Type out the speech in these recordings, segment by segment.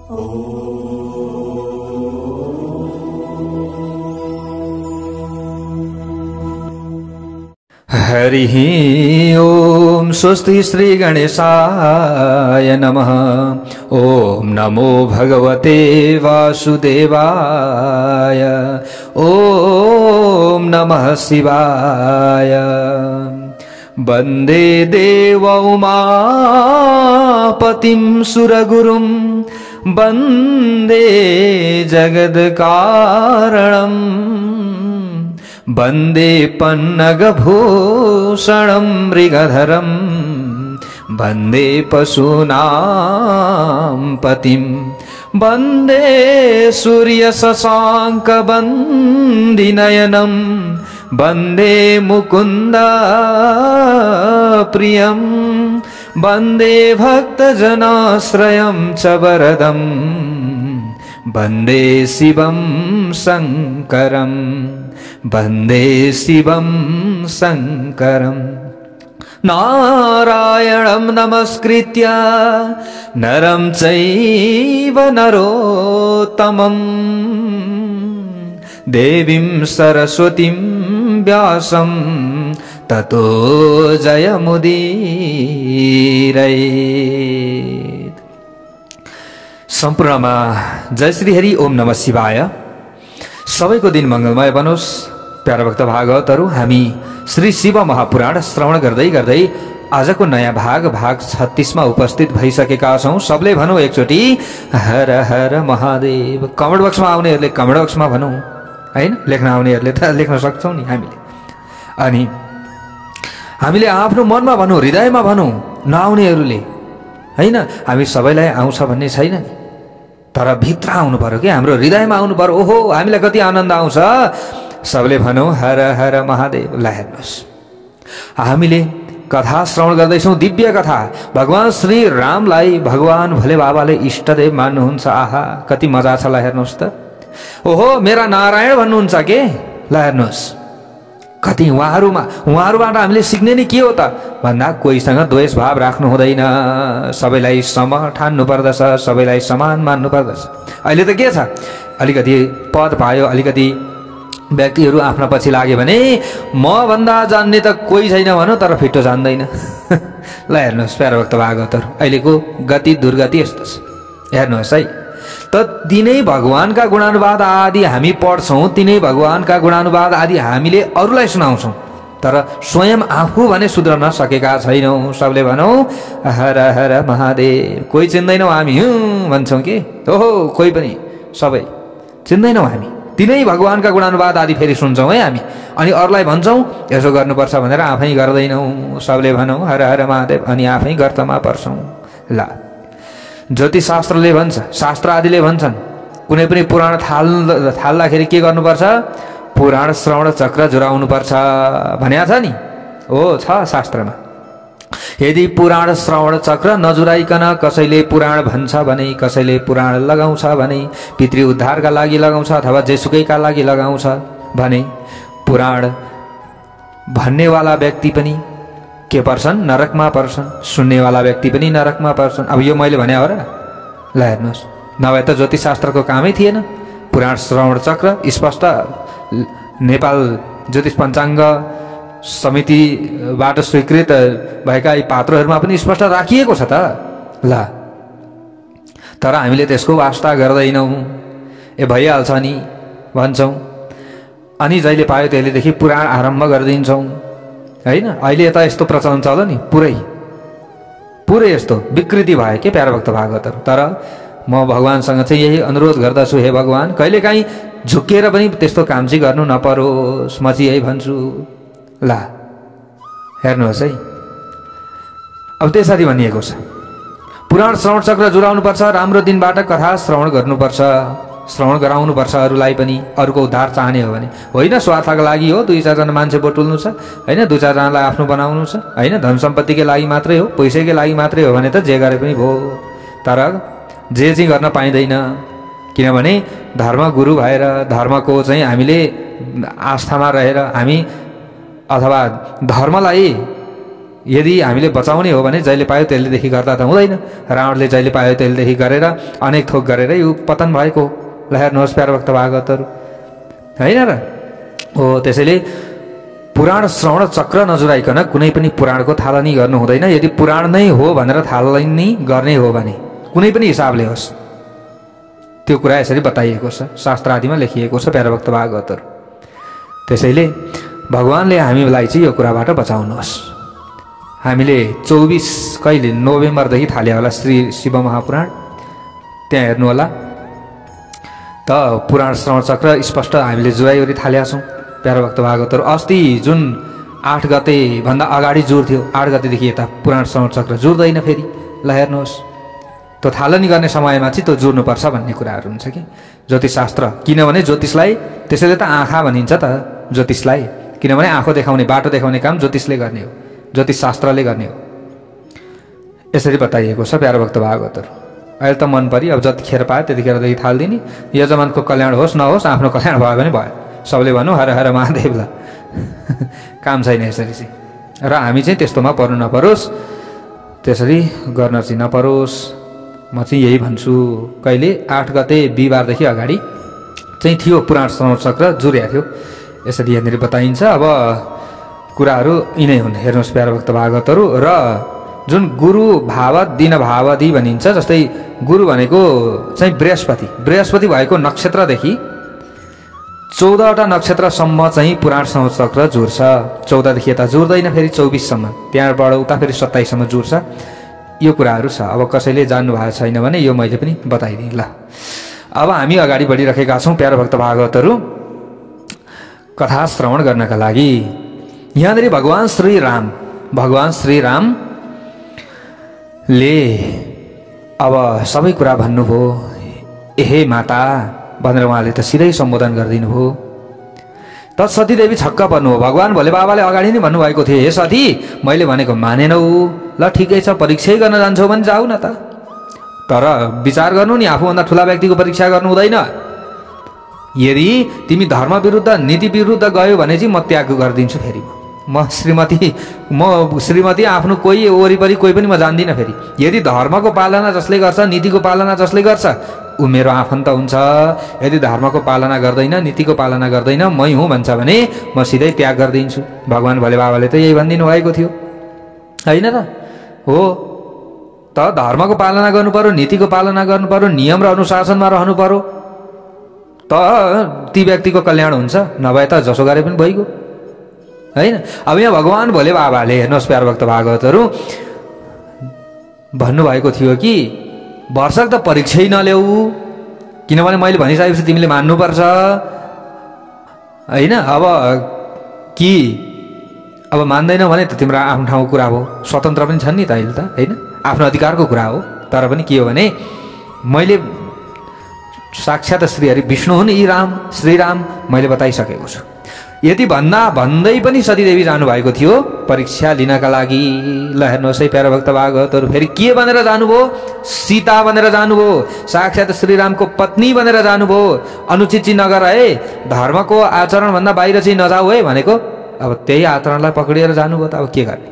हरिः ओम स्वस्ति श्री गणेशाय नमः। ओम नमो भगवते वासुदेवाय। ओम नमः शिवाय। वन्दे देवौमापतिं सुरगुरुं वन्दे जगत्कारणम् वन्दे पन्नगभूषणं मृगधरं वन्दे पशूनां पतिं वन्दे सूर्यशशाङ्कवन्दिनयनं वन्दे मुकुन्द प्रियं वन्दे भक्तजनाश्रयं च वरदं वन्दे शिवं शङ्करं वन्दे शिवं शङ्करं। नारायणं नमस्कृत्य नरं चैव नरोत्तमं देवीं सरस्वतीं व्यासं ततो जयमुदीरयेत्। सम्पूर्णमा जय श्री हरि। ओम नमः शिवाय। सबैको दिन मंगलमय बनोस्। प्यारा भक्त भागवतहरु, हामी श्री शिव महापुराण श्रवण गर्दै गर्दै आजको नयाँ भाग 36 मा उपस्थित भइसकेका छौं। सबले भनौं एकचोटी हर हर महादेव। कमेन्ट बक्समा आउनेहरुले कमेन्ट बक्समा भनौं हैन, लेख्न आउनेहरुले त लेख्न सक्छौं नि हामीले। अनि हामीले आफ्नो मनमा भनौं, हृदयमा भनौं, नआउनेहरुले हैन। हामी सबैलाई आउँछ भन्ने छैन नि, तर भित्र आउनु पर्यो कि हाम्रो हृदयमा आउनु पर्यो। ओहो हामीलाई कति आनन्द आउँछ। सबले भनौं हर हर महादेव। ल हेर्नुस्, हामीले कथा श्रवण गर्दैछौं, दिव्य कथा। भगवान श्री रामलाई भगवान भोले बाबाले इष्टदेव मान्नुहुन्छ। आहा कति मजा छ। ल हेर्नुस् त, ओहो मेरा नारायण भन्नुहुन्छ के। ल हेर्नुस् कति उहाँहरूबाट हामीले सिक्ने नि के हो त भन्दा कोहीसँग द्वेष भाव राख्नु हुँदैन, सबैलाई सम ठान्नु पर्दछ, सबैलाई समान मान्नु पर्दछ। अहिले त के छ, अलिकति पद पायो, अलिकति व्यक्तिहरू आफ्ना पछि लाग्यो भने म भन्दा जान्ने त कोही छैन भनौँ, तर फिटो जान्दैन। ल हेर्नुहोस् प्यारा भक्त भागवतहरु, अहिलेको गति दुर्गति यस्तो छ। हेर्नुहोस् है, त तिनै भगवानका गुणानुवाद आदि हामी पढ्छौं, तिनै भगवानका गुणानुवाद आदि हामीले अरूलाई सुनाउँछौं, तर स्वयं आफू भने सुध्रन सकेका छैनौं। सबले भनौं हर हर महादेव। कोही चिन्दैनौं हामी भन्छौं कि, ओहो कोही पनि, सबै चिन्दैनौं हामी। तिनै भगवानका गुणानुवाद आदि फेरि सुन्छौं है हामी, अनि अरूलाई भन्छौं यसो गर्नुपर्छ भनेर आफै गर्दैनौं। सबले भनौं हर हर महादेव, अनि आफै गर्तमा पर्छौं। ल ज्योतिष शास्त्रले भन्छ, शास्त्र आदिले भन्छन्, कुनै पनि पुराण थाल्दाखेरि के गर्नुपर्छ, पुराण श्रवण चक्र जुराउनु पर्छ भन्या छ नि। हो छ शास्त्रमा। यदि पुराण श्रवण चक्र नजुराइकन कसैले पुराण भन्छ भने, कसैले पुराण लगाउँछ भने, पितृ उद्धारका लागि लगाउँछ अथवा जेसुकैका लागि लगाउँछ भने, पुराण भन्नेवाला व्यक्ति पनि के पर्छन्, नरकमा पर्छन्। सुन्नेवाला व्यक्ति पनि नरकमा पर्छन्। अब यो मैले भने हो र। ल हेर्नुहोस्, नभए त ज्योतिष शास्त्रको कामै थिएन। पुराण श्रवण चक्र स्पष्ट नेपाल ज्योतिष पञ्चाङ्ग समितिबाट स्वीकृत भएका यी पात्रहरूमा पनि स्पष्ट राखिएको छ त। ल तर हामीले त्यसको वास्ता गर्दैनौं। ए भइहाल्छ नि भन्छौं, अनि जहिले पायो त्यसलेदेखि पुराण आरम्भ गरिदिन्छौं हैन। अहिले त यस्तो प्रचलन चल्यो नि, पुरै यस्तो विकृति भयो के प्यारा भक्त भागवतहरु। तर म भगवानसँग चाहिँ यही अनुरोध गर्दछु, हे भगवान कहिलेकाहीँ झुक्किएर पनि त्यस्तो काम चाहिँ गर्नु नपरोस्, म चाहिँ यही भन्छु। ल हेर्नुहोस् है, अब त्यसरी भनिएको छ, पुराण श्रवण चक्र जुराउनु पर्छ, राम्रो दिनबाट कथा श्रवण गर्नुपर्छ, श्रवण गराउनुपर्छ अरूलाई पनि, अरूको उद्धार चाहने हो भने। होइन स्वार्थका लागि हो, 2-4 जना मान्छे बटुल्नु छ हैन, 2-4 जनालाई आफ्नो बनाउनु छ हैन, धन सम्पत्तिकै लागि मात्रै हो, पैसाकै लागि मात्रै हो भने त जे गरे पनि भयो। तर जे चाहिँ गर्न पाइँदैन, किनभने धर्म गुरु भएर, धर्मको चाहिँ हामीले आस्थामा रहेर हामी, अथवा धर्मलाई यदि हामीले बचाउने हो भने जहिले पायो त्यसलेदेखि गर्दा त हुँदैन। रावणले जहिले पायो त्यसलेदेखि गरेर अनेक थोक गरेर यो पतन भएको ल हेर्नुहोस् प्यारा भक्त भागवतहरू, होइन र हो। त्यसैले पुराण श्रवण चक्र नजुराइकन कुनै पनि पुराणको थालनी गर्नु हुँदैन। यदि पुराण नै हो भनेर थालनी गर्ने हो भने कुनै पनि हिसाबले होस्, त्यो कुरा यसरी बताइएको छ, शास्त्र आदिमा लेखिएको छ प्यारा भक्त भागवतहरू। त्यसैले भगवानले हामीलाई चाहिँ यो कुराबाट बचाउनुहोस्। हामीले 24 कहिले नोभेम्बरदेखि थाले होला श्री शिव महापुराण, त्यहाँ हेर्नु होला त पुराण श्रवण चक्र स्पष्ट हामीले जुराइवरी थालेका छौँ प्यारा भक्त भागवतहरू। अस्ति जुन 8 गते भन्दा अगाडि जुर्थ्यो, 8 गतेदेखि यता पुराण श्रवण चक्र जुर्दैन फेरि। ल हेर्नुहोस्, त्यो थालनी गर्ने समयमा चाहिँ त्यो जुर्नुपर्छ भन्ने कुराहरू हुन्छ कि ज्योतिषशास्त्र। किनभने ज्योतिषलाई त्यसैले त आँखा भनिन्छ त ज्योतिषलाई, किनभने आँखो देखाउने बाटो देखाउने काम ज्योतिषले गर्ने हो, ज्योतिषशास्त्रले गर्ने हो। यसरी बताइएको छ प्यारा भक्त भागवतहरू। अहिले त मन परि अब जतिखेर पायो त्यतिखेरदेखि थालिदिने, यजमानको कल्याण होस् नहोस् आफ्नो कल्याण भयो भने भयो। सबले भनौँ हर हर महादेव ल काम छैन यसरी चाहिँ। र हामी चाहिँ त्यस्तोमा पर्नु नपरोस्, त्यसरी गर्न चाहिँ नपरोस्। म चाहिँ यही भन्छु। कहिले 8 गते बिहिबारदेखि अगाडि चाहिँ थियो पुराण श्रवण चक्र जुर्या थियो, यसरी यहाँनिर बताइन्छ। अब कुराहरू यिनै हुन्, हेर्नुहोस् प्यारा भक्त भागवतहरू। र जुन गुरु भावत दिन भावदी भनिन्छ, जस्तै गुरु भनेको चाहिँ बृहस्पति, बृहस्पति भएको नक्षत्रदेखि 14वटा नक्षत्रसम्म चाहिँ पुराण श्रवण चक्र जुर्छ। 14देखि यता जुर्दैन फेरि 24सम्म, त्यहाँबाट उता फेरि 27सम्म जुर्छ। यो कुराहरू छ। अब कसैले जान्नु भएको छैन भने यो मैले पनि बताइदिएँ ल। अब हामी अगाडि बढिरहेका छौँ प्यारा भक्त भागवतहरू कथा श्रवण गर्नका लागि। यहाँनिर भगवान श्रीरामले अब सबै कुरा भन्नुभयो। हे माता भनेर उहाँले त सिधै सम्बोधन गरिदिनु भयो। त सतीदेवी छक्क पर्नु हो। भगवान भोले बाबाले अगाडि नै भन्नुभएको थियो, हे सती मैले भनेको मानेनौ, ल ठिकै छ परीक्षै गर्न जान्छौ भने जाऊ न त, तर विचार गर्नु नि, आफूभन्दा ठुला व्यक्तिको परीक्षा गर्नु हुँदैन। यदि तिमी धर्म विरुद्ध नीति विरुद्ध गयो भने चाहिँ म त्याग गरिदिन्छु। फेरि म श्रीमती आफ्नो कोही वरिपरि कोही पनि म जान्दिनँ। फेरि यदि धर्मको पालना जसले गर्छ, नीतिको पालना जसले गर्छ ऊ मेरो आफन्त हुन्छ। यदि धर्मको पालना गर्दैन, नीतिको पालना गर्दैन, मै हुँ भन्छ भने म सिधै त्याग गरिदिन्छु। भगवान भोले बाबाले त यही भनिदिनु भएको थियो, होइन र हो। त धर्मको पालना गर्नु पर्यो, नीतिको पालना गर्नु पर्यो, नियम र अनुशासनमा रहनु पर्यो, त ती व्यक्तिको कल्याण हुन्छ। नभए त जसो गरे पनि भइगयो, होइन। अब यहाँ भगवान भोले बाबाले हेर्नुहोस् प्यारा भक्त भागवतहरू भन्नुभएको थियो कि वर्षक त परीक्षै नल्याऊ, किनभने मैले भनिसकेपछि तिमीले मान्नुपर्छ, होइन। अब कि अब मान्दैनौ भने त तिम्रो आफ्नो ठाउँको कुरा हो, स्वतन्त्र पनि छन् नि त अहिले त, होइन। आफ्नो अधिकारको कुरा हो। तर पनि के हो भने मैले साक्षात् श्रीहरि विष्णु हुन् यी श्रीराम मैले बताइसकेको छु। यति भन्दै पनि सतीदेवी जानुभएको थियो परीक्षा लिनका लागि। ल हेर्नुहोस् है प्यारा भक्त भागवतहरू, फेरि के भनेर जानुभयो? सीता भनेर जानुभयो, साक्षात् श्रीरामको पत्नी भनेर जानुभयो। अनुचित चाहिँ नगर है, धर्मको आचरणभन्दा बाहिर चाहिँ नजाऊ है भनेको। अब त्यही आचरणलाई पक्रिएर जानुभयो त अब के गर्ने?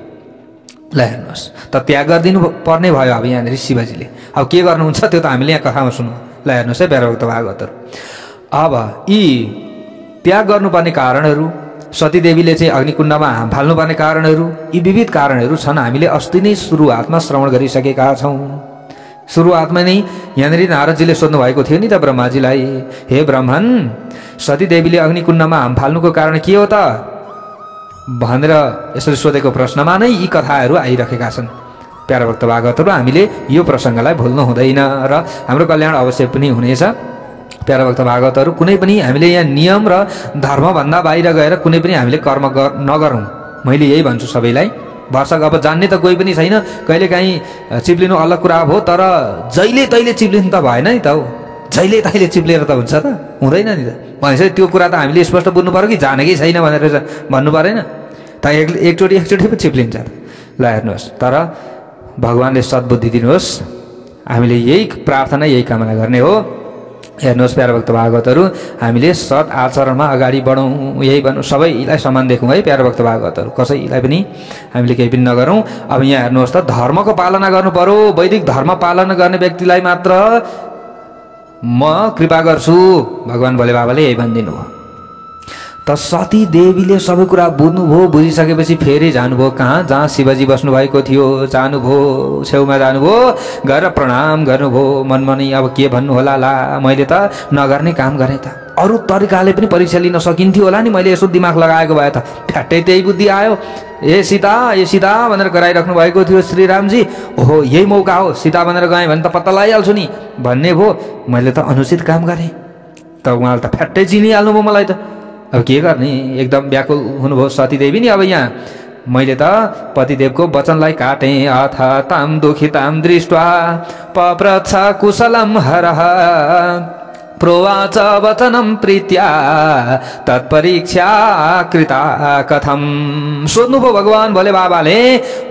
ल हेर्नुहोस्, त त्याग गरिदिनु पर्ने भयो अब यहाँनिर शिवजीले। अब के गर्नुहुन्छ त्यो त हामीले यहाँ कथामा सुन्नु। ल हेर्नुहोस् है प्यारा भक्त भागवतहरू, अब यी त्याग गर्नुपर्ने कारणहरू, सतीदेवीले चाहिँ अग्निकुण्डमा फाल्नुपर्ने कारणहरू, यी विविध कारणहरू छन्। हामीले अस्ति नै सुरुवातमा श्रवण गरिसकेका छौँ। सुरुवातमा नै यहाँनिर नारदजीले सोध्नु भएको थियो नि त ब्रह्माजीलाई, हे ब्रह्मन सतीदेवीले अग्निकुण्डमा फाल्नुको कारण के हो त भनेर यसरी सोधेको प्रश्नमा नै यी कथाहरू आइरहेका छन्। प्यारा भक्त भागवतहरू, हामीले यो प्रसङ्गलाई भुल्नु हुँदैन र हाम्रो कल्याण अवश्य पनि हुनेछ। प्यारा भक्त भागवतहरू, कुनै पनि हामीले यहाँ नियम र धर्मभन्दा बाहिर गएर कुनै पनि हामीले कर्म नगरौँ, मैले यही भन्छु सबैलाई। वर्षक अब जान्ने त कोही पनि छैन, कहिलेकाहीँ चिप्लिनु अलग कुरा हो, तर जहिले तहिले चिप्लिनु त भएन नि त हौ। जहिले तहिले चिप्लेर त हुन्छ त? हुँदैन नि त। भनेपछि त्यो कुरा त हामीले स्पष्ट बुझ्नु पऱ्यो कि जानेकै छैन भनेर भन्नु परेन त। एकचोटि पो चिप्लिन्छ। ल हेर्नुहोस्, तर भगवान्ले सद्बुद्धि दिनुहोस्। हामीले यही प्रार्थना यही कामना गर्ने हो। हेर्नुहोस् प्यारा भक्त भागवतहरू, हामीले सत् आचरणमा अगाडि बढौँ, यही भनौँ, सबैलाई समान देखौँ है प्यारा भक्त भागवतहरू, कसैलाई पनि हामीले केही पनि नगरौँ। अब यहाँ हेर्नुहोस् त, धर्मको पालना गर्नु पर्यो, वैदिक धर्म पालना गर्ने व्यक्तिलाई मात्र म कृपा गर्छु, भगवान भोले बाबाले यही भनिदिनु हो। त सती देवीले सबै कुरा बुझ्नुभयो, बुझिसकेपछि फेरि जानुभयो कहाँ, जहाँ शिवजी बस्नु भएको थियो, जानुभयो, छेउमा जानुभयो, गएर प्रणाम गर्नुभयो। मनमा नै अब के भन्नु होला ला, मैले त नगर्ने काम गरेँ त, अरू तरिकाले पनि परीक्षा लिन सकिन्थ्यो होला नि, मैले यसो दिमाग लगाएको भए त। ठ्याट्टै त्यही बुद्धि आयो, ए सीता भनेर कराइराख्नु भएको थियो श्रीरामजी, ओहो यही मौका हो, सीता भनेर गएँ भने त पत्ता लगाइहाल्छु नि भन्ने भयो। मैले त अनुचित काम गरेँ त, उहाँले त फ्याट्टै चिनिहाल्नुभयो मलाई त। अब के गर्ने, एकदम व्याकुल हुनुभयो सतीदेवी नि। अब यहाँ मैले त पतिदेवको वचनलाई काटेँ, अथ ताम दुखिताम दृष्ट्वा पप्रच्छ कुशलम हरः प्रोवाच वचनम प्रीत्या तत्परीक्षा कृता कथम। सोध्नुभयो भगवान भोले बाबाले,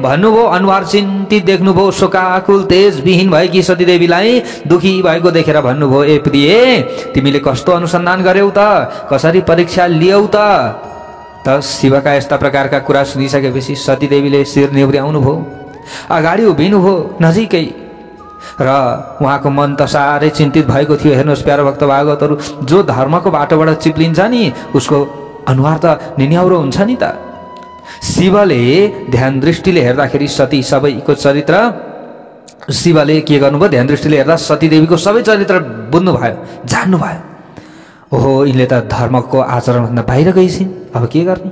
भन्नुभयो, अनुहार चिन्तित देख्नुभयो, शोकाकुल तेजविहीन भएकी सतीदेवीलाई दुखी भएको देखेर भन्नुभयो, ए प्रिय तिमीले कस्तो अनुसन्धान गर्यौ त, कसरी परीक्षा लियौ त। शिवका यस्ता प्रकारका कुरा सुनिसकेपछि सतीदेवीले शिर निहुर्याउनुभयो, अगाडि उभिनुभयो नजिकै, र उहाँको मन त साह्रै चिन्तित भएको थियो। हेर्नुहोस् प्यारो भक्त भागवतहरू, जो धर्मको बाटोबाट चिप्लिन्छ नि उसको अनुहार त निन्याउरो हुन्छ नि त। शिवले ध्यान दृष्टिले हेर्दाखेरि सती सबैको चरित्र, शिवले के गर्नुभयो, ध्यान दृष्टिले हेर्दा सतीदेवीको सबै चरित्र बुझ्नुभयो, जान्नुभयो। ओहो यिनले त धर्मको आचरणभन्दा बाहिर गइसिन्, अब के गर्ने।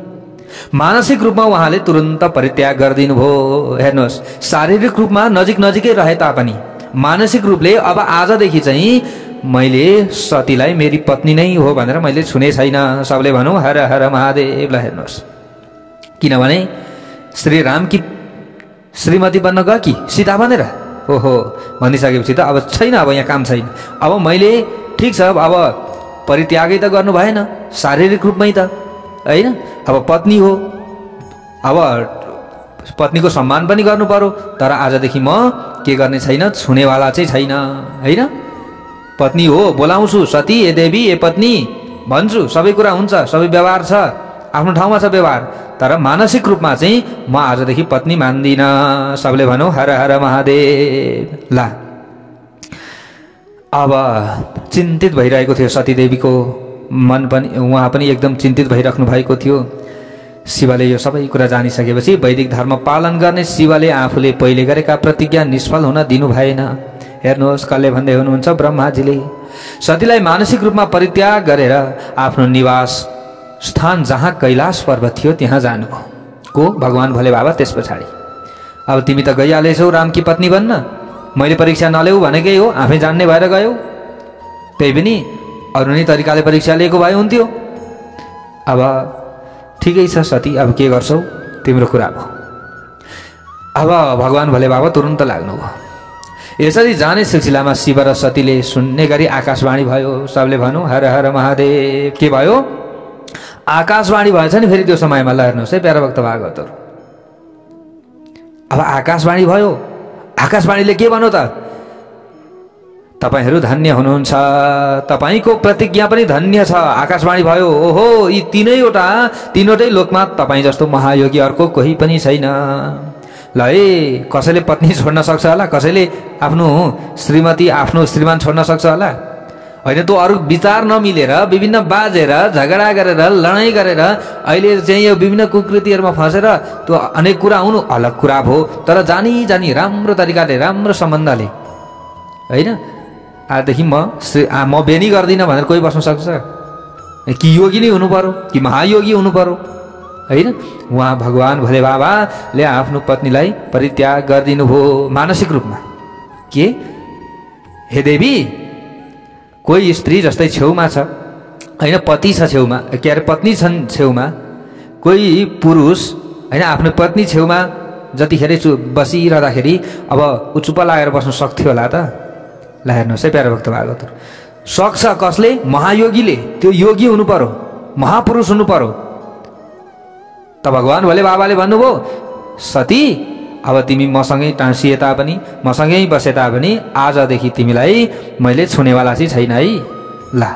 मानसिक रूपमा उहाँले तुरन्त परित्याग गरिदिनु भयो। हेर्नुहोस्, शारीरिक रूपमा नजिकै रहे तापनि मानसिक रूपले अब आजदेखि चाहिँ मैले सतीलाई मेरी पत्नी नै हो भनेर मैले छुने छैन। सबले भनौँ हर हर महादेवलाई। हेर्नुहोस्, किनभने श्रीरामकी श्रीमती बन्न गयो कि सीता भनेर, ओहो भनिसकेपछि त अब छैन, अब यहाँ काम छैन। अब मैले ठिक छ, अब परित्यागै त गर्नु भएन शारीरिक रूपमै त, होइन। अब पत्नी हो, अब पत्नीको सम्मान पनि गर्नु पर्यो, तर आजदेखि म के गर्ने छैन, छुनेवाला चाहिँ छैन, होइन। पत्नी हो बोलाउँछु, सती ए देवी ए पत्नी भन्छु, सबै कुरा हुन्छ, सबै व्यवहार छ, आफ्नो ठाउँमा छ व्यवहार, तर मानसिक रूपमा चाहिँ म आजदेखि पत्नी मान्दिनँ। सबले भनौँ हर हर महादेव। ला अब चिन्तित भइरहेको थियो सतीदेवीको मन पनि, उहाँ पनि एकदम चिन्तित भइराख्नु भएको थियो। शिवले यो सबै कुरा जानिसकेपछि वैदिक धर्म पालन गर्ने शिवले आफूले पहिले गरेका प्रतिज्ञा निष्फल हुन दिनु भएन। हेर्नुहोस्, कसले भन्दै हुनुहुन्छ, ब्रह्माजीले सतीलाई मानसिक रूपमा परित्याग गरेर आफ्नो निवास स्थान जहाँ कैलाश पर्वत थियो त्यहाँ जानुभयो। को? भगवान भोले बाबा। त्यस पछाडि अब तिमी त गइहालेछौ रामकी पत्नी बन्न, मैले परीक्षा नलेऊ भनेकै हो, आफै जान्ने भएर गयौ, त्यही पनि अरू नै तरिकाले परीक्षा लिएको भए हुन्थ्यो। अब ठिकै छ सती, अब के गर्छौ, तिम्रो कुरा भयो। अब भगवान भोले बाबा तुरन्त लाग्नुभयो। यसरी जाने सिलसिलामा शिव र सतीले सुन्ने गरी आकाशवाणी भयो। सबले भनौँ हर हर महादेव। के भयो? आकाशवाणी भएछ नि फेरि त्यो समयमा। ल हेर्नुहोस् है प्यारा भक्त भागवतहरू, अब आकाशवाणी भयो। आकाशवाणीले के भन्यो त, तपाईहरू धन्य हुनुहुन्छ, तपाईको प्रतिज्ञा पनि धन्य छ। आकाशवाणी भयो, ओहो यी तीनवटै लोकमा तपाईँ जस्तो महायोगी अर्को कोही पनि छैन। ल है, कसैले पत्नी छोड्न सक्छ होला, कसैले आफ्नो श्रीमती आफ्नो श्रीमान छोड्न सक्छ होला, होइन। त्यो अरू विचार नमिलेर विभिन्न बाजेर झगडा गरेर लडाइँ गरेर अहिले चाहिँ यो विभिन्न कुकृतिहरूमा फसेर त्यो अनेक कुरा हुनु अलग कुरा भयो, तर जानी राम्रो तरिकाले राम्रो सम्बन्धले, होइन। आजदेखि म बेनी गर्दिनँ भनेर कोही बस्न सक्छ कि? योगी नै हुनु पर्यो कि महायोगी हुनु पर्यो, होइन। उहाँ भगवान भोले बाबाले आफ्नो पत्नीलाई परित्याग गरिदिनु भयो मानसिक रूपमा। के? हे देवी, कोही स्त्री जस्तै छेउमा छ, होइन, पति छ छेउमा, के अरे पत्नी छन् छेउमा, कोही पुरुष होइन आफ्नो पत्नी छेउमा जतिखेर बसिरहँदाखेरि अब ऊ चुप्प लागेर बस्न सक्थ्यो होला त? ल हेर्नुहोस् है प्यारा भक्त भागवतहरू, सक्छ कसले? महायोगीले। त्यो योगी हुनु पर्यो, महापुरुष हुनु पर्यो। त भगवान भोले बाबाले भन्नुभयो, सती अब तिमी मसँगै टाँसिए तापनि, मसँगै बसे तापनि आजदेखि तिमीलाई मैले छुनेवाला चाहिँ छैन है। ला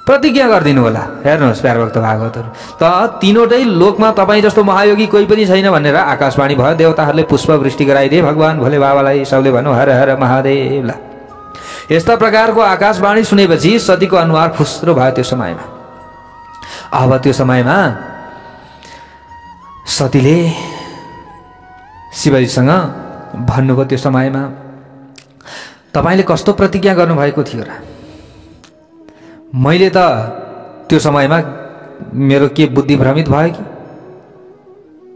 प्रतिज्ञा गरिदिनु होला। हेर्नुहोस् प्यारा भक्त भागवतहरू, त तीनवटै लोकमा तपाईँ जस्तो महायोगी कोही पनि छैन भनेर आकाशवाणी भयो। देवताहरूले पुष्पवृष्टि गराइदिए भगवान् भोले बाबालाई। सबले भन्नु हर हर महादेव। ला यस्ता प्रकारको आकाशवाणी सुनेपछि सतीको अनुहार फुस्रो भयो त्यो समयमा। अब त्यो समयमा सतीले शिवजीसँग भन्नुभयो, त्यो समयमा तपाईँले कस्तो प्रतिज्ञा गर्नुभएको थियो र? मैले त त्यो समयमा मेरो के बुद्धि भ्रमित भयो कि,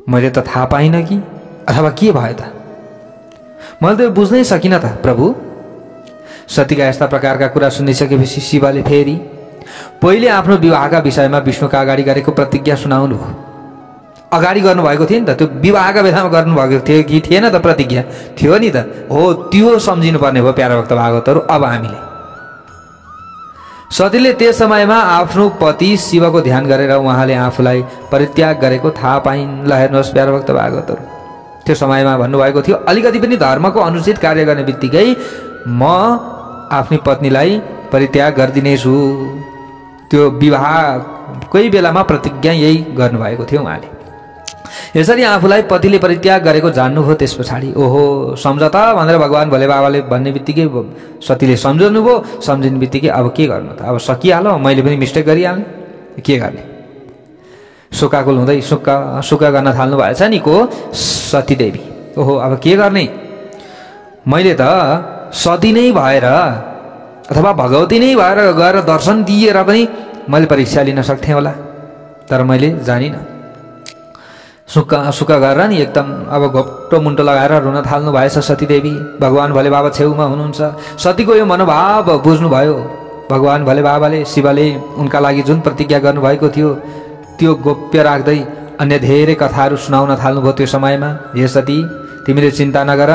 मैले त थाहा पाइनँ कि, अथवा के भयो त? मैले त बुझ्नै सकिनँ त प्रभु। सतीका यस्ता प्रकारका कुरा सुनिसकेपछि शिवले फेरि पहिले आफ्नो विवाहका विषयमा विष्णुका अगाडि गरेको प्रतिज्ञा सुनाउनु भयो। अगाडि गर्नुभएको थियो नि त, त्यो विवाहका बेलामा गर्नुभएको थियो कि थिएन त? प्रतिज्ञा थियो नि त। हो, त्यो सम्झिनु पर्ने भयो प्यारा भक्त भागवतहरू। अब हामीले सतीले त्यस समयमा आफ्नो पति शिवको ध्यान गरेर उहाँले आफूलाई परित्याग गरेको थाहा पाइन्। ल हेर्नुहोस् प्यारा भक्त भागवतहरू, त्यो समयमा भन्नुभएको थियो अलिकति पनि धर्मको अनुचित कार्य गर्ने बित्तिकै म आफ्नै पत्नीलाई परित्याग गरिदिनेछु। त्यो विवाहकै बेलामा प्रतिज्ञा यही गर्नुभएको थियो उहाँले। यसरी आफूलाई पतिले परित्याग गरेको जान्नुभयो। त्यस पछाडि ओहो सम्झ त भनेर भगवान् भोले बाबाले भन्ने बित्तिकै सतीले सम्झनुभयो। सम्झिने बित्तिकै अब के गर्नु त? अब सकिहाल्यो, मैले पनि मिस्टेक गरिहालेँ, के गर्ने? सुक्काकुल हुँदै सुक्का गर्न थाल्नु भएछ नि को सतीदेवी। ओहो अब के गर्ने? मैले त सती नै भएर अथवा भगवती नै भएर गएर दर्शन दिएर पनि मैले परीक्षा लिन सक्थेँ होला, तर मैले जानिनँ। सुक्का गरेर नि एकदम अब घोप्टो मुन्टो लगाएर रुन थाल्नु भएछ सतीदेवी। भगवान् भोले बाबा छेउमा हुनुहुन्छ। सतीको यो मनोभाव बुझ्नुभयो। भगवान् भोले बाबाले शिवले उनका लागि जुन प्रतिज्ञा गर्नुभएको थियो त्यो गोप्य राख्दै अन्य धेरै कथाहरू सुनाउन थाल्नुभयो त्यो समयमा। हे सती तिमीले चिन्ता नगर,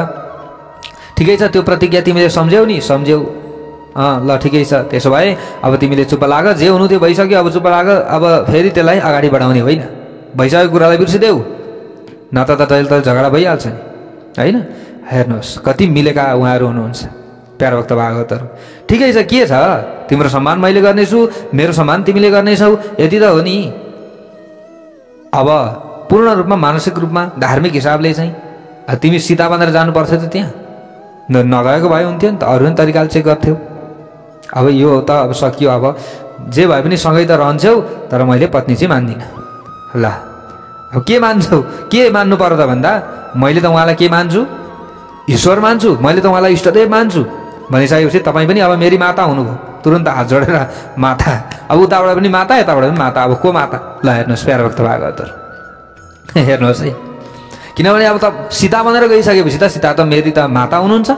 ठिकै छ, त्यो प्रतिज्ञा तिमीले सम्झ्यौ नि, सम्झ्यौ, ल ठिकै छ। त्यसो भए अब तिमीले चुप लाग, जे हुनु त्यो भइसक्यो, अब चुप लाग। अब फेरि त्यसलाई अगाडि बढाउने होइन, भइसकेको कुरालाई बिर्सिदेऊ, न त तैले त झगडा भइहाल्छ नि, होइन? हेर्नुहोस् कति मिलेका उहाँहरू हुनुहुन्छ प्यारा भक्त भागवतहरू। ठिकै छ, के छ, तिम्रो सम्मान मैले गर्नेछु, मेरो सम्मान तिमीले गर्नेछौ, यति त हो नि। अब पूर्ण रूपमा मानसिक रूपमा धार्मिक हिसाबले चाहिँ तिमी सीता बनेर जानुपर्थ्यो त त्यहाँ, नगएको भए हुन्थ्यो नि त, अरू पनि तरिकाले चाहिँ गर्थ्यौ। अब यो त अब सकियो, अब जे भए पनि सँगै त रहन्छौ, तर मैले पत्नी चाहिँ मान्दिनँ। ल अब के मान्छौ? के मान्नु पर्यो त भन्दा मैले त उहाँलाई के मान्छु? ईश्वर मान्छु, मैले त उहाँलाई इष्टदेव मान्छु भनिसकेपछि तपाईँ पनि अब मेरी माता हुनुभयो। तुरन्त हात जोडेर माता, अब उताबाट पनि माता यताबाट पनि माता, अब को माता? ल हेर्नुहोस् प्यारा भक्त भागवतहरू, हेर्नुहोस् है, किनभने अब त सीता बनेर गइसकेपछि त सीता त मेरी त माता हुनुहुन्छ।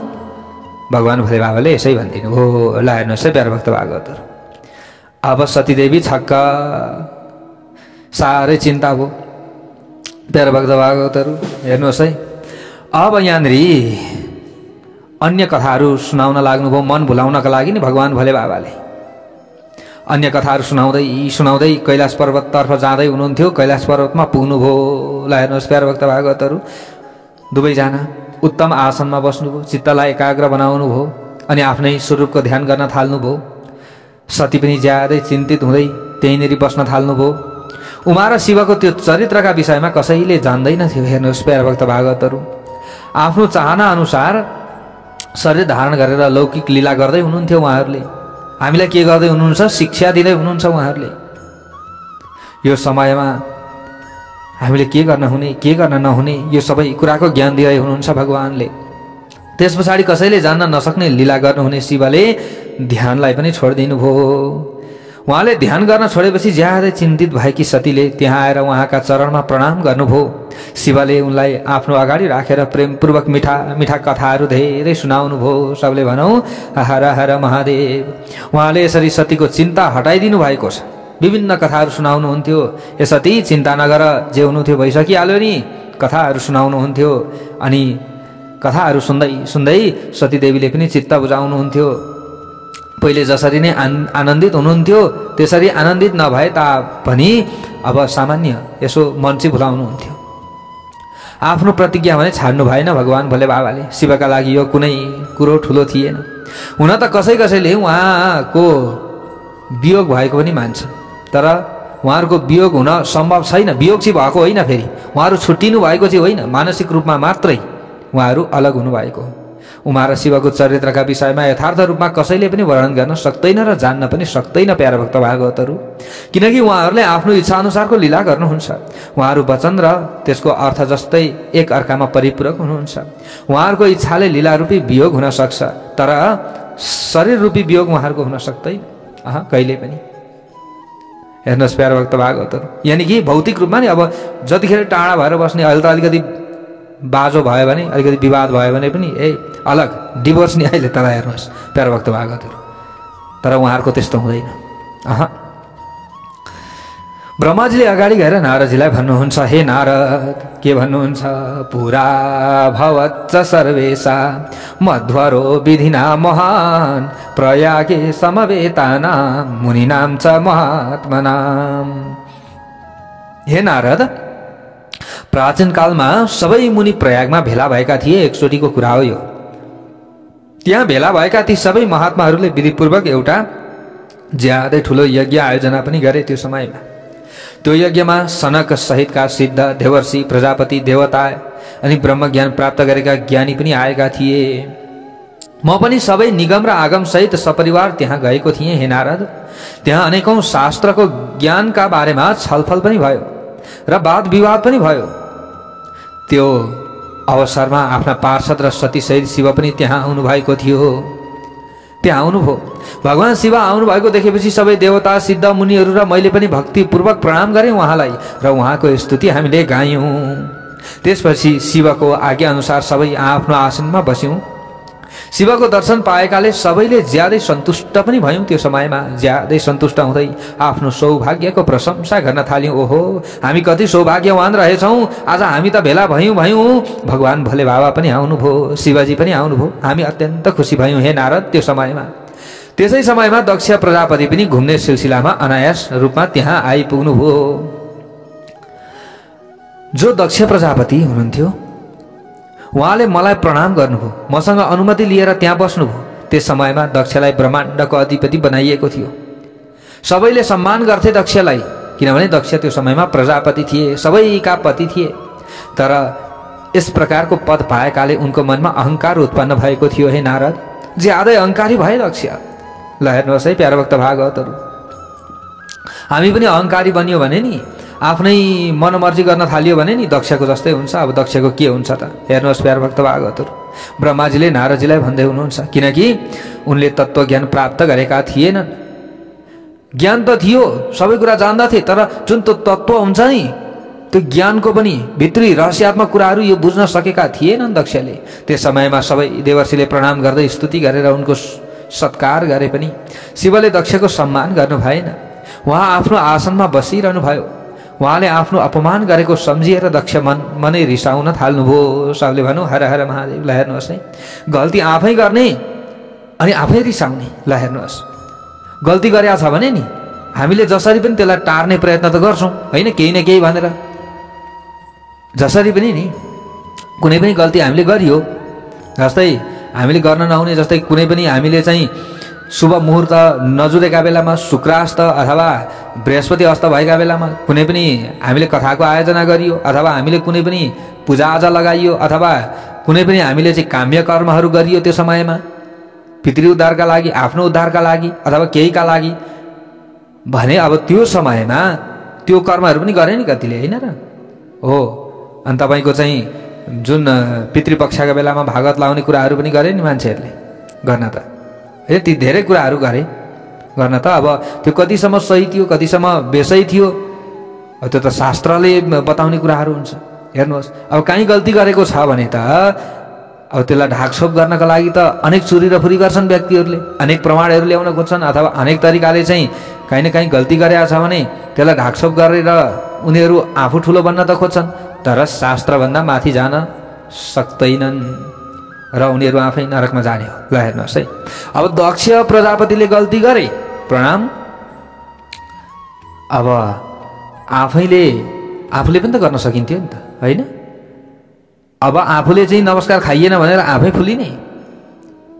भगवान् भोले बाबाले यसै भनिदिनु हो। ल हेर्नुहोस् है प्यारा भक्त भागवतहरू, अब सतीदेवी छक्क, साह्रै चिन्ता भयो प्यारा भक्त भागवतहरू। हेर्नुहोस् है, अब यहाँनिर अन्य कथाहरू सुनाउन लाग्नुभयो मन भुलाउनका लागि नि भगवान् भोले बाबाले। अन्य कथाहरू सुनाउँदै कैलाश पर्वततर्फ जाँदै हुनुहुन्थ्यो। कैलाश पर्वतमा पुग्नुभयो। ल हेर्नुहोस् प्यारा भक्त भागवतहरू, दुवैजना उत्तम आसनमा बस्नुभयो, चित्तलाई एकाग्र बनाउनु भयो अनि आफ्नै स्वरूपको ध्यान गर्न थाल्नुभयो। सती पनि ज्यादै चिन्तित हुँदै त्यहीँनिर बस्न थाल्नुभयो। उमा र शिवको त्यो चरित्रका विषयमा कसैले जान्दैन थियो। हेर्नुहोस् प्यारा भक्त भागवतहरू, आफ्नो चाहना अनुसार शरीर धारण गरेर लौकिक लीला गर्दै हुनुहुन्थ्यो उहाँहरूले। हामीलाई के गर्दै हुनुहुन्छ? शिक्षा दिँदै हुनुहुन्छ उहाँहरूले। यो समयमा हामीले के गर्न हुने, के गर्न नहुने, यो सबै कुराको ज्ञान दिँदै हुनुहुन्छ भगवान्ले। त्यस पछाडि कसैले जान्न नसक्ने लीला गर्नुहुने शिवले ध्यानलाई पनि छोडिदिनु भयो। उहाँले ध्यान गर्न छोडेपछि ज्यादै चिन्तित भएकी सतीले त्यहाँ आएर उहाँका चरणमा प्रणाम गर्नुभयो। शिवले उनलाई आफ्नो अगाडि राखेर प्रेमपूर्वक मिठा मिठा कथाहरू धेरै सुनाउनु भयो। सबले भनौँ हर हर महादेव। उहाँले यसरी सतीको चिन्ता हटाइदिनु भएको छ। विभिन्न कथाहरू सुनाउनुहुन्थ्यो। ए सती चिन्ता नगर, जे हुनु थियो भइसकिहाल्यो नि, कथाहरू सुनाउनुहुन्थ्यो। अनि कथाहरू सुन्दै सुन्दै सतीदेवीले पनि चित्त बुझाउनुहुन्थ्यो। पहिले जसरी नै आनन्दित हुनुहुन्थ्यो त्यसरी आनन्दित नभए तापनि अब सामान्य यसो मन चाहिँ भुलाउनुहुन्थ्यो। आफ्नो प्रतिज्ञा भने छाड्नु भएन भगवान् भोले बाबाले। शिवका लागि यो कुनै कुरो ठुलो थिएन। हुन त कसैले उहाँको वियोग भएको पनि मान्छन्, तर उहाँहरूको वियोग हुन सम्भव छैन। वियोग चाहिँ भएको होइन, फेरि उहाँहरू छुट्टिनु भएको चाहिँ होइन, मानसिक रूपमा मात्रै उहाँहरू अलग हुनुभएको हो। उमा र शिवको चरित्रका विषयमा यथार्थ रूपमा कसैले पनि वर्णन गर्न सक्दैन र जान्न पनि सक्दैन प्यारा भक्त भागवतहरू, किनकि उहाँहरूले आफ्नो इच्छाअनुसारको लीला गर्नुहुन्छ। उहाँहरू वचन र त्यसको अर्थ जस्तै एक अर्कामा परिपूरक हुनुहुन्छ। उहाँहरूको इच्छाले लीलारूपी वियोग हुन सक्छ, तर शरीर रूपी वियोग उहाँहरूको हुन सक्दैन कहिले पनि। हेर्नुहोस् प्यारा भक्त भागवतहरू, यानि कि भौतिक रूपमा नि अब जतिखेर टाढा भएर बस्ने, अहिले त अलिकति बाजो भयो भने, अलिकति विवाद भयो भने पनि अलग डिभोर्स नि अहिले तर हेर्नुहोस् प्यारा भक्त भागवतहरू, तर उहाँहरूको त्यस्तो हुँदैन। ब्रह्माजीले अगाडि गएर नारदजीलाई भन्नुहुन्छ, हे नारद, के भन्नुहुन्छ? पुरा भवच्च सर्वेशा मध्वरो विधिना महान प्रयागे समवेतानाम मुनिनाम च महात्मनाम। हे नारद, प्राचीन कालमा सबै मुनि प्रयागमा भेला भएका थिए, एकचोटिको कुरा हो यो। त्यहाँ भेला भएका ती सबै महात्माहरूले विधिपूर्वक एउटा ज्यादै ठुलो यज्ञ आयोजना पनि गरे त्यो समयमा। त्यो यज्ञमा सनक सहितका सिद्ध, देवर्षि, प्रजापति, देवता अनि ब्रह्मज्ञान प्राप्त गरेका ज्ञानी पनि आएका थिए। म पनि सबै निगम र आगम सहित सपरिवार त्यहाँ गएको थिएँ। हे नारद, त्यहाँ अनेकौं शास्त्रको ज्ञानका बारेमा छलफल पनि भयो र वाद विवाद पनि भयो। त्यो अवसरमा आफ्ना पार्षद र सती सहित शिव पनि त्यहाँ आउनुभएको थियो। त्यहाँ आउनुभयो। भगवान शिव आउनुभएको देखेपछि सबै देवता, सिद्ध, मुनिहरू र मैले पनि भक्तिपूर्वक प्रणाम गरेँ उहाँलाई र उहाँको स्तुति हामीले गायौँ। त्यसपछि शिवको आज्ञा अनुसार सबै आफ्नो आसनमा बस्यौँ। शिवको दर्शन पाएकाले सबैले ज्यादै सन्तुष्ट पनि भयौँ। त्यो समयमा ज्यादै सन्तुष्ट हुँदै आफ्नो सौभाग्यको प्रशंसा गर्न थाल्यौँ। ओहो, हामी कति सौभाग्यवान रहेछौँ, आज हामी त भेला भयौँ। भगवान भोले बाबा पनि आउनुभयो, शिवजी पनि आउनुभयो, हामी अत्यन्त खुसी भयौँ। हे नारद, त्यो समयमा त्यसै समयमा दक्ष प्रजापति पनि घुम्ने सिलसिलामा अनायास रूपमा त्यहाँ आइपुग्नुभयो। जो दक्ष प्रजापति हुनुहुन्थ्यो उहाँले मलाई प्रणाम गर्नुभयो, मसँग अनुमति लिएर त्यहाँ बस्नुभयो। त्यस समयमा दक्षलाई ब्रह्माण्डको अधिपति बनाइएको थियो। सबैले सम्मान गर्थे दक्षलाई, किनभने दक्ष त्यो समयमा प्रजापति थिए, सबैका पति थिए। तर यस प्रकारको पद पाएकाले उनको मनमा अहंकार उत्पन्न भएको थियो। हे नारद, ज्यादै अहंकारी भए दक्ष। ल हेर्नुहोस् है प्यारा भक्त भागवतहरू, हामी पनि अहंकारी बनियो भने नि, आफ्नै मनमर्जी गर्न थालियो भने नि दक्षको जस्तै हुन्छ। अब दक्षको के हुन्छ त? हेर्नुहोस् प्यारा भक्त भागवतहरू, ब्रह्माजीले नारदजीलाई भन्दै हुनुहुन्छ, किनकि उनले तत्त्वज्ञान प्राप्त गरेका थिएनन्। ज्ञान त थियो, सबै कुरा जान्दथे, तर जुन त्यो तत्त्व हुन्छ नि, त्यो ज्ञानको पनि भित्री रहस्यात्मक कुराहरू यो बुझ्न सकेका थिएनन् दक्षले। त्यस समयमा सबै देवर्षिले प्रणाम गर्दै स्तुति गरेर उनको सत्कार गरे पनि शिवले दक्षको सम्मान गर्नु भएन। उहाँ आफ्नो आसनमा बसिरहनु भयो। उहाँले आफ्नो अपमान गरेको सम्झिएर दक्ष मनै रिसाउन थाल्नुभयो। सबले भन्नु, हर हर महादेव। ल हेर्नुहोस् है, गल्ती आफै गर्ने अनि आफै रिसाउने। ल हेर्नुहोस्, गल्ती गरेका छ भने नि हामीले जसरी पनि त्यसलाई टार्ने प्रयत्न त गर्छौँ होइन, केही न केही भनेर। जसरी पनि नि कुनै पनि गल्ती हामीले गरियो, जस्तै हामीले गर्न नहुने, जस्तै कुनै पनि हामीले चाहिँ शुभ मुहुर्त नजुरेका बेलामा, शुक्रास्त अथवा बृहस्पति अस्त भएका बेलामा कुनै पनि हामीले कथाको आयोजना गरियो, अथवा हामीले कुनै पनि पूजाआजा लगाइयो, अथवा कुनै पनि हामीले चाहिँ काम्य कर्महरू गरियो त्यो समयमा, पितृ उद्धारका लागि, आफ्नो उद्धारका लागि, अथवा केहीका लागि भने अब त्यो समयमा त्यो कर्महरू पनि गरे नि कतिले, होइन र? हो। अनि तपाईँको चाहिँ जुन पितृपक्षका बेलामा भागवत लाउने कुराहरू पनि गरे नि मान्छेहरूले, गर्न त है, ती धेरै कुराहरू गरे गर्न त। अब त्यो कतिसम्म सही थियो, कतिसम्म बेसै थियो, त्यो त शास्त्रले बताउने कुराहरू हुन्छ। हेर्नुहोस्, अब कहीँ गल्ती गरेको छ भने त अब त्यसलाई ढाकछोप गर्नका लागि त अनेक चुरी र फुरी गर्छन् व्यक्तिहरूले, अनेक प्रमाणहरू ल्याउन खोज्छन्, अथवा अनेक तरिकाले चाहिँ कहीँ न कहीँ गल्ती गरेका छ भने त्यसलाई ढाकछोप गरेर उनीहरू आफू ठुलो बन्न त खोज्छन्, तर शास्त्रभन्दा माथि जान सक्दैनन् र उनीहरू आफै नरकमा जाने हो। ल हेर्नुहोस् है, अब दक्ष प्रजापतिले गल्ती गरे, प्रणाम। अब आफूले पनि त गर्न सकिन्थ्यो नि त, होइन? अब आफूले चाहिँ नमस्कार खाइएन भनेर आफै फुलिने,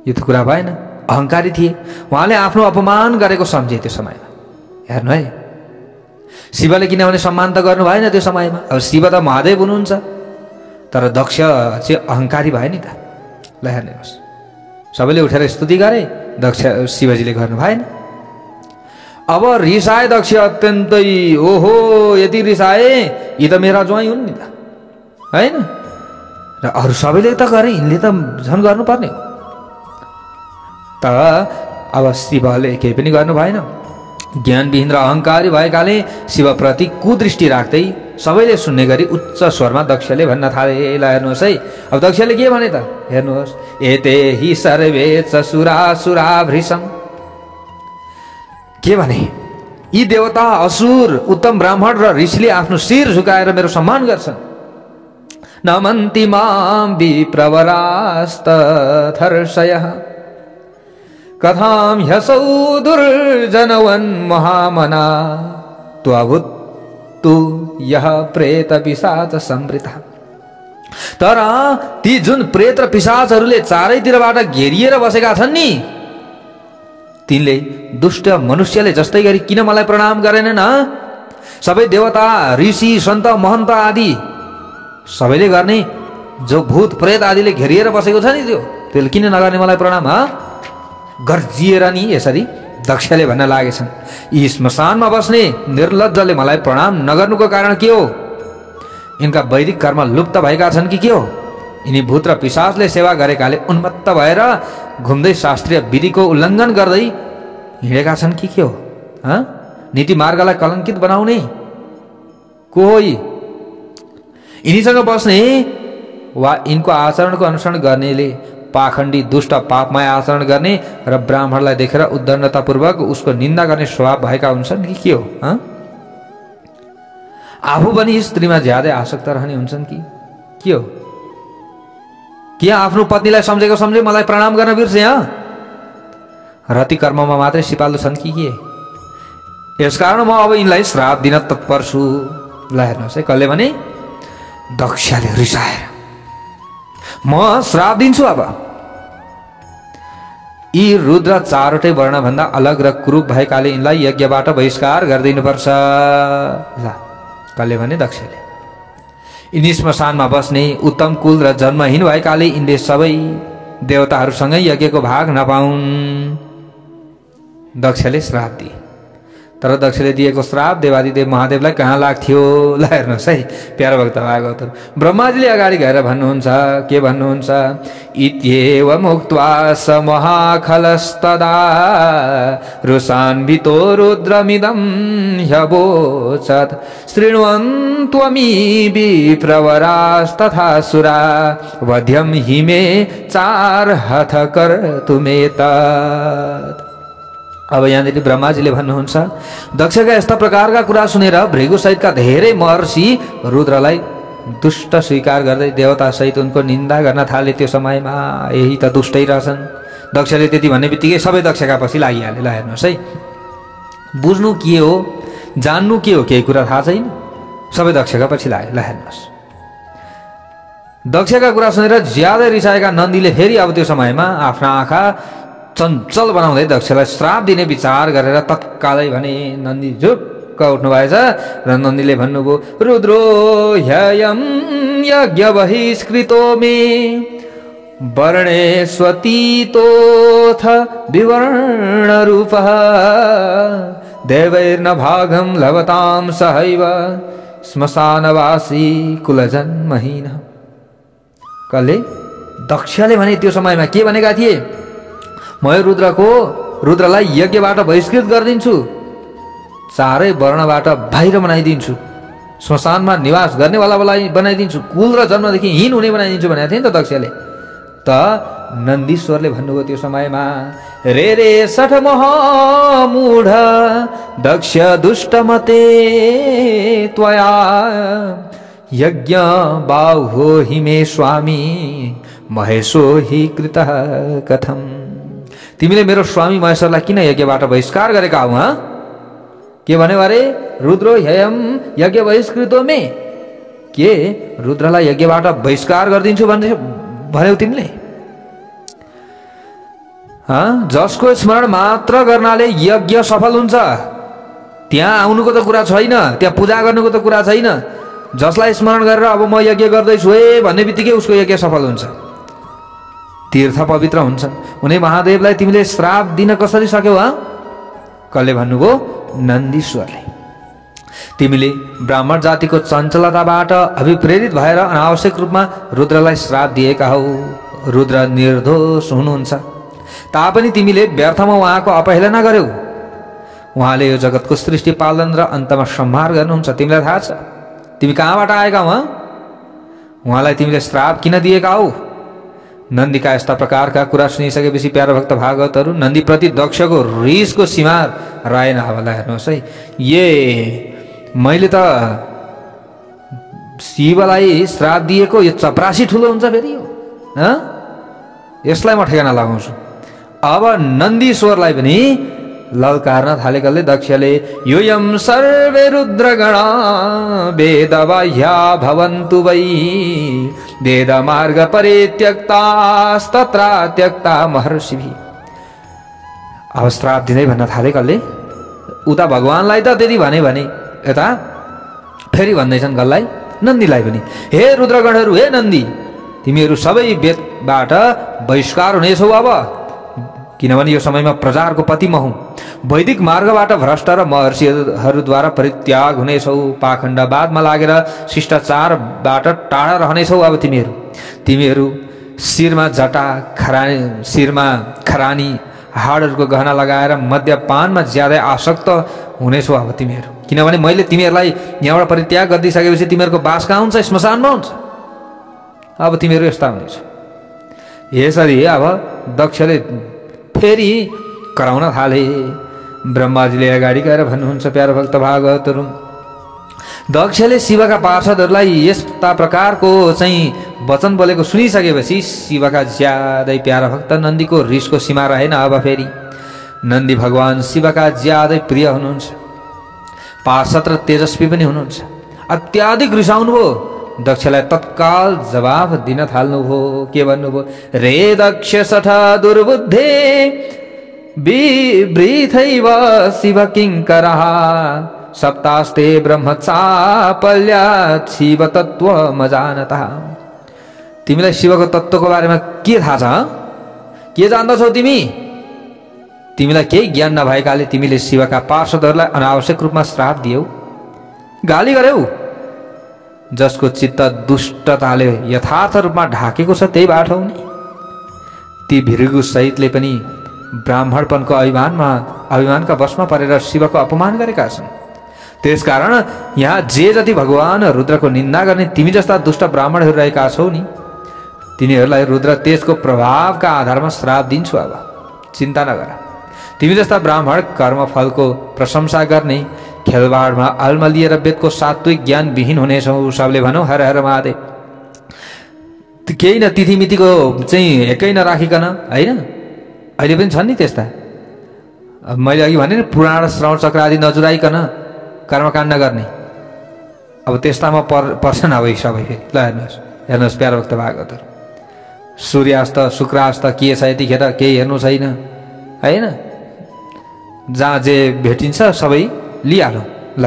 यो त कुरा भएन। अहंकारी थिए। उहाँले आफ्नो अपमान गरेको सम्झे त्यो समयमा। हेर्नु है, शिवले किनभने सम्मान त गर्नु भएन त्यो समयमा। अब शिव त महादेव हुनुहुन्छ, तर दक्ष चाहिँ अहंकारी भयो नि त। ल हेर्नुहोस्, सबैले उठेर स्तुति गरे, दक्ष शिवजीले गर्नु भएन। अब रिसाए दक्ष अत्यन्तै, ओहो यति रिसाए, यी त मेरा ज्वाइँ हुन् नि त, होइन? र अरू सबैले त गरे, यिनले त झन् गर्नुपर्ने हो। तर अब शिवले केही पनि गर्नु भएन। ज्ञानविहीन र अहंकारी भएकाले शिवप्रति कुदृष्टि राख्दै सबैले सुन्ने गरी उच्च स्वरमा दक्षले भन्न थाले। ल हेर्नुहोस् है, अब दक्षले के भने त हेर्नुहोस्, एते हि सर्वे च सुरासुरा भृशम। के भने, यी देवता असुर उत्तम ब्राह्मण र ऋषिले आफ्नो शिर झुकाएर मेरो सम्मान गर्छन्। नमन्ति मां विप्रवरास्तथर्षयः कथां ह्यसौ दुर्जनवन् महामना त्वभुत्तु यः प्रेत पिशाच संवृतः। तर ती जुन प्रेत र पिशाचहरूले चारैतिरबाट घेरिएर बसेका छन् नि, तिनले दुष्ट मनुष्यले जस्तै गरी किन मलाई प्रणाम गरेनन्? सबै देवता ऋषि सन्त महन्त आदि सबैले गर्ने, जो भूत प्रेत आदिले घेरिएर बसेको छ नि, त्यसले किन नगर्ने मलाई प्रणाम? गर्जिएर नि यसरी दक्षले भन्न लागेछन्, यी श्मशानमा बस्ने निर्लज्जले मलाई प्रणाम नगर्नुको कारण के हो? यिनका वैदिक कर्म लुप्त भएका छन् कि के हो? यिनी भूत र पिशाचले सेवा गरेकाले उन्मत्त भएर घुम्दै शास्त्रीय विधिको उल्लङ्घन गर्दै हिँडेका छन् कि के हो? नीति मार्गलाई कलङ्कित बनाउने को हो? यिनीसँग बस्ने वा यिनको आचरणको अनुसरण गर्नेले पाखण्डी दुष्ट पापमय आचरण गर्ने र ब्राह्मणलाई देखेर उद्दण्डतापूर्वक उसको निन्दा गर्ने स्वभाव भएका हुन्छन् कि के हो? आफू पनि स्त्रीमा ज्यादै आसक्त रहने हुन्छन् कि के हो? के आफ्नो पत्नीलाई सम्झेको सम्झे मलाई प्रणाम गर्न बिर्से? रति कर्ममा मात्रै सिपालु छन् कि के? यसकारण म अब यिनलाई श्राप दिन तत्पर छु। ल हेर्नुहोस् है, कसले भने? दक्षले रिसाएर म श्राप दिन्छु। अब यी रुद्र चारवटै वर्णभन्दा अलग र कुरूप भएकाले यिनलाई यज्ञबाट बहिष्कार गरिदिनुपर्छ। ल कसले भने? दक्षले। यिनी श्मशानमा बस्ने उत्तम कुल र जन्महीन भएकाले यिनले सबै देवताहरूसँगै यज्ञको भाग नपाउन्। दक्षले श्राप दिए। तर दक्षले दिएको श्राप देवादिदेव महादेवलाई कहाँ लाग्थ्यो? ल हेर्नुहोस् है, प्यारो भक्त भागवतहरू। ब्रह्माजीले अगाडि गएर भन्नुहुन्छ, के भन्नुहुन्छ? इत्येव मुक्त्वा स महाखलस्तदा रुषान्वितो रुद्रमिदं ह्यवोचत् शृण्वन्त्वमी विप्रवरास्तथा सुरा वध्यं हि मे चारहथ कर्तुमेतत्। अब यहाँनिर ब्रह्माजीले भन्नुहुन्छ, दक्षका यस्ता प्रकारका कुरा सुनेर भृगु सहितका धेरै महर्षि रुद्रलाई दुष्ट स्वीकार गर्दै देवता सहित उनको निन्दा गर्न थाले। त्यो समयमा यही त दुष्टै रहेछन्। दक्षले त्यति भन्ने बित्तिकै सबै दक्षका पछि लागिहाले। ल हेर्नुहोस् है, बुझ्नु के हो, जान्नु के हो, केही कुरा थाहा छैन, सबै दक्षका पछि लागे। ल हेर्नुहोस्, दक्षका कुरा सुनेर ज्यादै रिसाएका नन्दीले फेरि अब त्यो समयमा आफ्ना आँखा चञ्चल बनाउँदै दक्षलाई श्राप दिने विचार गरेर तत्कालै भने नन्दी झुक्क उठ्नु भएछ र नन्दीले भन्नुभयो, रुद्रो ह्ययं यज्ञ बहिष्कृतो मे वर्णेष्वतीतोऽथ विवर्ण रूपः देवैर्न भागं लभतां सहैव श्मशानवासी कुलजन्महीन। कसले? दक्षले भने त्यो समयमा के भनेका थिए? म रुद्रलाई यज्ञबाट बहिष्कृत गरिदिन्छु, चारै वर्णबाट बाहिर बनाइदिन्छु, श्मशानमा निवास गर्नेवालालाई बनाइदिन्छु, कुल र जन्मदेखि हीन हुने बनाइदिन्छु भनेको थिए नि त दक्षले। त नन्दीश्वरले भन्नुभयो त्यो समयमा, रे रे सठ महामूढ दक्ष दुष्टमते त्वया यज्ञ बाहो हि मे स्वामी महेशो हि कृतः कथम। तिमीले मेरो स्वामी महेश्वरलाई किन यज्ञबाट बहिष्कार गरेका हौ? के भन्यो अरे? रुद्रो ह्ययं यज्ञ बहिष्कृतो मे। के रुद्रलाई यज्ञबाट बहिष्कार गरिदिन्छु भन्यौ तिमीले? जसको स्मरण मात्र गर्नाले यज्ञ सफल हुन्छ। त्यहाँ आउनुको त कुरा छैन, त्यहाँ पूजा गर्नुको त कुरा छैन। जसलाई स्मरण गरेर अब म यज्ञ गर्दैछु है भन्ने बित्तिकै उसको यज्ञ सफल हुन्छ, तीर्थ पवित्र हुन्छन्। उनी महादेवलाई तिमीले श्राप दिन कसरी सक्यौ? कसले भन्नुभयो? नन्दीश्वरले। तिमीले ब्राह्मण जातिको चञ्चलताबाट अभिप्रेरित भएर अनावश्यक रूपमा रुद्रलाई श्राप दिएका हौ। रुद्र निर्दोष हुनुहुन्छ, तापनि तिमीले व्यर्थमा उहाँको अपहेलना गर्यौ। उहाँले यो जगतको सृष्टि पालन र अन्तमा संहार गर्नुहुन्छ। तिमीलाई थाहा छ तिमी कहाँबाट आएका हौ? उहाँलाई तिमीले श्राप किन दिएका हौ? नन्दीका यस्ता प्रकारका कुरा सुनिसकेपछि प्यारो भक्त भागवतहरू नन्दीप्रति दक्षको रिसको सीमा रहेन। होला हेर्नुहोस् है, मैले त शिवलाई श्राप दिएको यो चपरासी ठुलो हुन्छ फेरि यो, यसलाई म ठेगाना लगाउँछु। अब नन्दीश्वरलाई पनि ललकार्न थालेकाले दक्षले योयम सर्वे रुद्रगणा वेदबाह्या भवन्तु वै वेद मार्ग परित्यक्तास्तत्रा त्यक्ता महर्षिभिः। अब श्राप दिँदै भन्न थालेकाले उता भगवानलाई त त्यति भने यता फेरि भन्दैछन् गललाई, नन्दीलाई पनि, हे रुद्रगणहरू, हे नन्दी, तिमीहरू सबै वेदबाट बहिष्कार हुनेछौ अब, किनभने यो समयमा प्रजाहरूको पति म हुँ। वैदिक मार्गबाट भ्रष्ट र महर्षिहरूद्वारा परित्याग हुनेछौ। पाखण्डवादमा लागेर शिष्टाचारबाट टाढा रहनेछौ। अब तिमीहरू शिरमा जटा, शिरमा खरानी, हाडहरूको गहना लगाएर मद्यपानमा ज्यादै आसक्त हुनेछौ अब तिमीहरू, किनभने मैले तिमीहरूलाई यहाँबाट परित्याग गरिदिइसकेपछि तिमीहरूको बास कहाँ हुन्छ? श्मशानमा हुन्छ। अब तिमीहरू यस्ता हुनेछौ। यसरी अब दक्षले फेरि कराउन थाले। ब्रह्माजीले अगाडि गएर भन्नुहुन्छ प्यारो भक्त भागवतहरू, दक्षले शिवका पार्षदहरूलाई यस्ता प्रकारको चाहिँ वचन बोलेको सुनिसकेपछि शिवका ज्यादै प्यारा भक्त नन्दीको रिसको सीमा रहेन। अब फेरि नन्दी भगवान शिवका ज्यादै प्रिय हुनुहुन्छ, पार्षद र तेजस्वी पनि हुनुहुन्छ। अत्याधिक रिसाउनुभयो। दक्षलाई तत्काल जवाब दिन थाल्नुभयो। के भन्नुभयो? रे दक्ष सठ दुर्बुद्धे विवृथैव शिव किङ्करः सप्तास्ते ब्रह्मचापल्यात् शिव तत्त्व मजानतः। तिमीलाई शिवको तत्त्वको बारेमा के थाहा छ? के जान्दछौ तिमी? तिमीलाई केही ज्ञान नभएकाले तिमीले शिवका पार्षदहरूलाई अनावश्यक रूपमा श्राप दियौ, गाली गर्यौ। जसको चित्त दुष्टताले यथार्थ रूपमा ढाकेको छ त्यही बाटो हुने। ती भृगु सहितले पनि ब्राह्मणपनको अभिमानका वशमा परेर शिवको अपमान गरेका छन्। त्यसकारण यहाँ जे जति भगवान रुद्रको निन्दा गर्ने तिमी जस्ता दुष्ट ब्राह्मणहरू रहेका छौ नि, तिनीहरूलाई रुद्र तेजको प्रभावका आधारमा श्राप दिन्छु। अब चिन्ता नगर। तिमी जस्ता ब्राह्मण कर्मफलको प्रशंसा गर्ने, खेलबाडमा अल्मलिएर वेदको सात्विक ज्ञान विहीन हुनेछौ। सबले भनौँ हर हर महादेव। केही न तिथिमितिको चाहिँ एकै नराखिकन, होइन, अहिले पनि छन् नि त्यस्ता। अब मैले अघि भने नि पुराण श्रवण चक्र आदि नजुराइकन कर्मकाण्ड गर्ने, अब त्यस्तामा पर्छन् अब यी सबै फेरि। ल हेर्नुहोस् प्यारो भक्त भागवतहरू, सूर्यास्त शुक्रास्त के छ यतिखेर केही हेर्नु छैन, होइन, जहाँ जे भेटिन्छ सबै लिइहालौँ। ल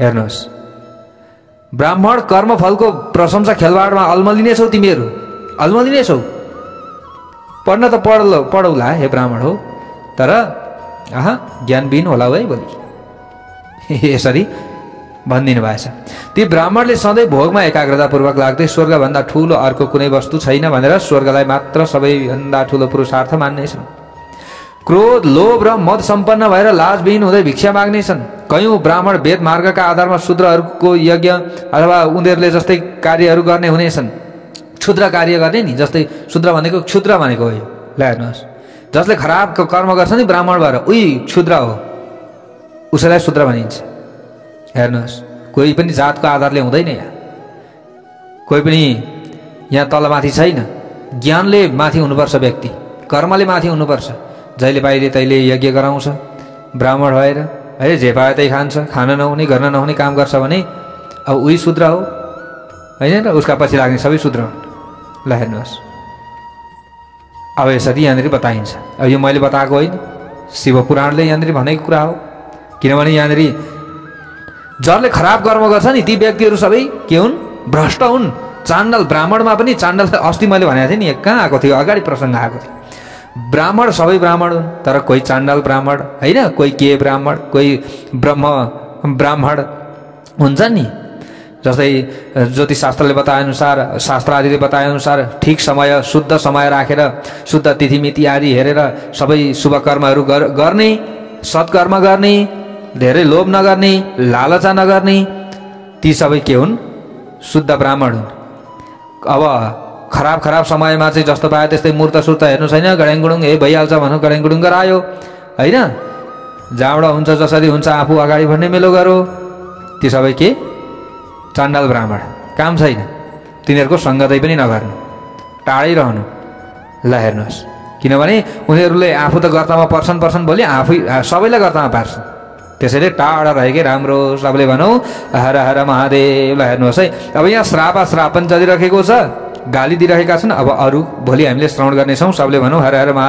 हेर्नुहोस्, ब्राह्मण कर्मफलको प्रशंसा खेलबाडमा अल्मलिनेछौ। तिमीहरू अल्मलिनेछौ। पढ्न त पढौला हे ब्राह्मण हो, तर ज्ञानविहीन होला है भोलि। यसरी भनिदिनु भएछ। ती ब्राह्मणले सधैँ भोगमा एकाग्रतापूर्वक लाग्दै स्वर्गभन्दा ठुलो अर्को कुनै वस्तु छैन भनेर स्वर्गलाई मात्र सबैभन्दा ठुलो पुरुषार्थ मान्नेछन्। क्रोध, लोभ र मद सम्पन्न भएर लाजविहीन हुँदै भिक्षा माग्नेछन्। कयौँ ब्राह्मण वेद मार्गका आधारमा शूद्रहरूको यज्ञ अथवा उनीहरूले जस्तै कार्यहरू गर्ने हुनेछन्। क्षुद्र कार्य गर्ने नि, जस्तै शूद्र भनेको क्षुद्र भनेको हो। ल हेर्नुहोस्, जसले खराब कर्म गर्छ नि ब्राह्मण भएर, उही क्षुद्र हो, उसैलाई शूद्र भनिन्छ। हेर्नुहोस्, कोही पनि जातको आधारले हुँदैन यहाँ, कोही पनि यहाँ तलमाथि छैन। ज्ञानले माथि हुनुपर्छ व्यक्ति, कर्मले माथि हुनुपर्छ। जहिले पाइले तैले यज्ञ गराउँछ ब्राह्मण भएर, है, जे पाए त्यही खान्छ, खान नहुने गर्न नहुने काम गर्छ भने अब उही शूद्र हो, होइन र? उसका पछि लाग्ने सबै शूद्र हुन्। ल हेर्नुहोस्, अब यसरी यहाँनिर बताइन्छ। अब यो मैले बताएको होइन, शिवपुराणले यहाँनिर भनेको कुरा हो। किनभने यहाँनिर जसले खराब कर्म गर्छ नि ती व्यक्तिहरू सबै के हुन्? भ्रष्ट हुन्। चाण्डाल ब्राह्मणमा पनि चाण्डाल अस्ति मैले भनेको थिएँ नि, कहाँ आएको थियो, अगाडि प्रसङ्ग आएको थियो। ब्राह्मण सबै ब्राह्मण हुन्, तर कोही चाण्डाल ब्राह्मण होइन, कोही के ब्राह्मण, कोही ब्रह्म ब्राह्मण हुन्छ नि। जस्तै ज्योतिषशास्त्रले बताएअनुसार, शास्त्र आदिले बताएअनुसार ठिक समय, शुद्ध समय राखेर, शुद्ध तिथिमिति आदि हेरेर सबै शुभ कर्महरू गर्ने, सत्कर्म गर्ने, धेरै लोभ नगर्ने, लालचा नगर्ने, ती सबै के हुन्? शुद्ध ब्राह्मण हुन्। अब खराब समयमा चाहिँ जस्तो पायो त्यस्तै मूर्त सुर्त हेर्नु छैन, गड्याङगुडुङ भइहाल्छ भन्नु, गड्याङगुडुङ गरायो होइन, जहाँबाट हुन्छ जसरी हुन्छ आफू अगाडि बढ्ने मेलो गरो, ती सबै के? चाण्डाल ब्राह्मण। काम छैन तिनीहरूको सङ्गतै पनि नगर्नु, टाढै रहनु। ल हेर्नुहोस्, किनभने उनीहरूले आफू त गर्तामा पर्छन् भोलि आफै सबैलाई गर्तामा पार्छन्। त्यसैले टाढा रहेकै राम्रो। सबले भनौँ हर हर महादेव। ल हेर्नुहोस् है, अब यहाँ श्राप पनि चलिरहेको छ, गाली दिइरहेका छन्। अब अरू भोलि हामीले श्रवण गर्नेछौँ। सबले भनौँ हर हर महादेव।